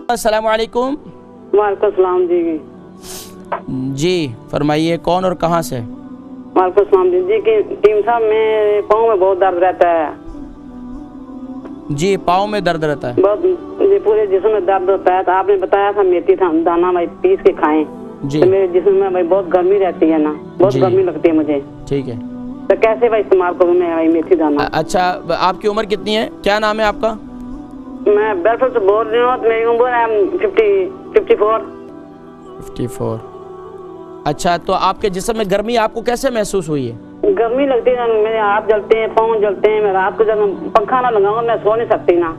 अस्सलाम वालेकुम। वालेकुम सलाम जी। जी फरमाइए, कौन और कहाँ से? वालेकुम सलाम जी कि टीम साहब, में पाँव में बहुत दर्द रहता है। जी पाँव में दर्द रहता है? बहुत जी, पूरे जिस्म में दर्द होता है। तो आपने बताया था मेथी था दाना भाई पीस के खाएं। जी। तो मेरे जिस्म में भाई बहुत गर्मी रहती है ना, बहुत गर्मी लगती है मुझे। ठीक है, तो कैसे भाई इस्तेमाल करूँ मैं भाई मेथी दाना? अच्छा, आपकी उम्र कितनी है? क्या नाम है आपका? मैं बेलफुल से बोल रही हूँ। मेरी उम्र है 54। अच्छा, तो आपके जिस्म में गर्मी आपको कैसे महसूस हुई है? गर्मी लगती है, मेरे हाथ जलते हैं, पाँव जलते हैं। मैं रात को जब पंखा ना लगाऊंगा मैं सो नहीं सकती ना।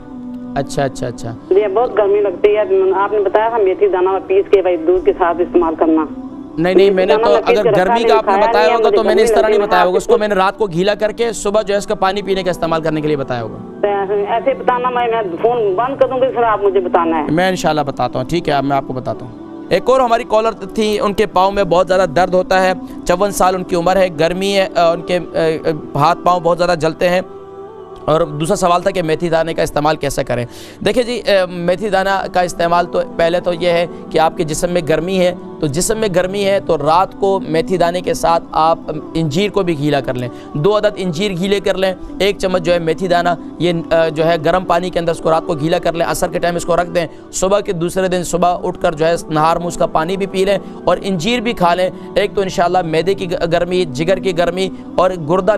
अच्छा अच्छा अच्छा, ये बहुत गर्मी लगती है। आपने बताया था मेथी दाना पीस के भाई दूध के साथ इस्तेमाल करना। नहीं, मैंने तो अगर गर्मी का आपने बताया होगा तो मैंने इस तरह नहीं बताया होगा। उसको मैंने रात को गीला करके सुबह जो है इसका पानी पीने का इस्तेमाल करने के लिए बताया होगा। ऐसे बताना, मैं फोन बंद कर दूंगी, फिर आप मुझे बताना है। मैं इंशाल्लाह बताता हूँ। ठीक है, अब मैं आपको बताता हूँ। एक और हमारी कॉलर थी, उनके पाँव में बहुत ज़्यादा दर्द होता है, 54 साल उनकी उम्र है, गर्मी है, उनके हाथ पाँव बहुत ज़्यादा जलते हैं। और दूसरा सवाल था कि मेथी दाने का इस्तेमाल कैसे करें। देखिए जी, मेथी दाना का इस्तेमाल तो पहले तो ये है कि आपके जिस्म में गर्मी है, तो जिस्म में गर्मी है तो रात को मेथी दाने के साथ आप इंजीर को भी गीला कर लें। 2 अदद इंजीर गीले कर लें, 1 चम्मच जो है मेथी दाना, ये जो है गर्म पानी के अंदर उसको रात को गीला कर लें। असर के टाइम इसको रख दें, सुबह के दूसरे दिन सुबह उठकर जो है नहार मुँह उसका पानी भी पी लें और इंजीर भी खा लें। एक तो इंशाल्लाह मैदे की गर्मी, जिगर की गर्मी और गुर्दे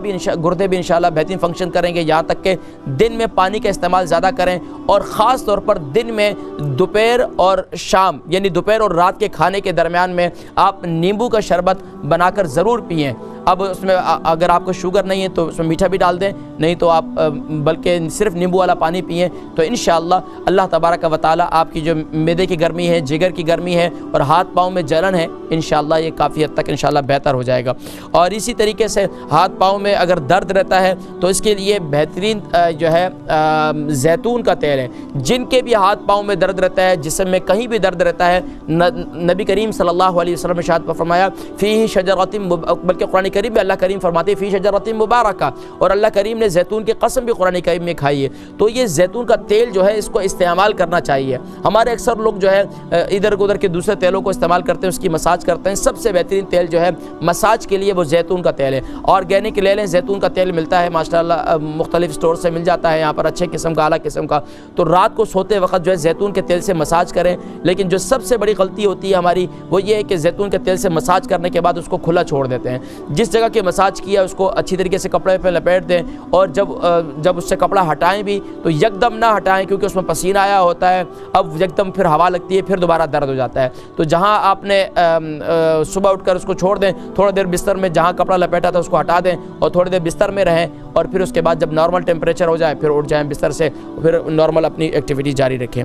भी इंशाल्लाह बेहतरीन फंक्शन करेंगे। यहाँ तक कि दिन में पानी का इस्तेमाल ज़्यादा करें और ख़ास तौर पर दिन में दोपहर और शाम यानी दोपहर और रात के खाने के दरमियान में आप नींबू का शरबत बनाकर ज़रूर पिएं। अब उसमें अगर आपको शुगर नहीं है तो उसमें मीठा भी डाल दें, नहीं तो आप बल्कि सिर्फ नींबू वाला पानी पिएं। तो इंशाअल्लाह अल्लाह तबारक व तआला आपकी जो मैदे की गर्मी है, जिगर की गर्मी है और हाथ पाँव में जलन है, इंशाअल्लाह ये काफ़ी हद तक इंशाअल्लाह बेहतर हो जाएगा। और इसी तरीके से हाथ पाँव में अगर दर्द रहता है तो इसके लिए बेहतरीन जो है जैतून का तेल है। जिनके भी हाथ पाँव में दर्द रहता है, जिस्म में कहीं भी दर्द रहता है, नबी करीम सल्लल्लाहु अलैहि वसल्लम ने इरशाद फरमाया फ़ीही शजरतिन, बल्कि कुरान करीम में अल्लाह करीम फरमाते फ़ी शजरतिन मुबारका, और अल्लाह करीम ने जैतून की कसम भी कुरान करीम में खाई है। तो ये जैतून का तेल जो है इसको इस्तेमाल करना चाहिए। हमारे अक्सर लोग जो है इधर उधर के दूसरे तेलों को इस्तेमाल करते हैं, उसकी मसाज करते हैं। सबसे बेहतरीन तेल जो है मसाज के लिए वो जैतून का तेल है। ऑर्गेनिक ले लें, जैतून का तेल मिलता है माशाअल्लाह, मुख्तलिफ स्टोर से मिल जाता है यहाँ पर अच्छे किस्म का, आला किस्म का। तो रात को सोते वक्त जो है जैतून के तेल से मसाज करें। लेकिन जो सबसे बड़ी गलती होती है हमारी वो ये है कि जैतून के तेल से मसाज करने के बाद उसको खुला छोड़ देते हैं। जिस जगह के मसाज किया उसको अच्छी तरीके से कपड़े पे लपेट दें और जब उससे कपड़ा हटाएं भी तो यकदम ना हटाएं, क्योंकि उसमें पसीना आया होता है। अब यकदम फिर हवा लगती है, फिर दोबारा दर्द हो जाता है। तो जहाँ आपने सुबह उठकर उसको छोड़ दें, थोड़ी देर बिस्तर में जहाँ कपड़ा लपेटा था उसको हटा दें और थोड़ी देर बिस्तर में रहें और फिर उसके बाद जब नॉर्मल टेम्परेचर हो जाए फिर उठ जाएं बिस्तर से, फिर नॉर्मल अपनी एक्टिविटी जारी रखें।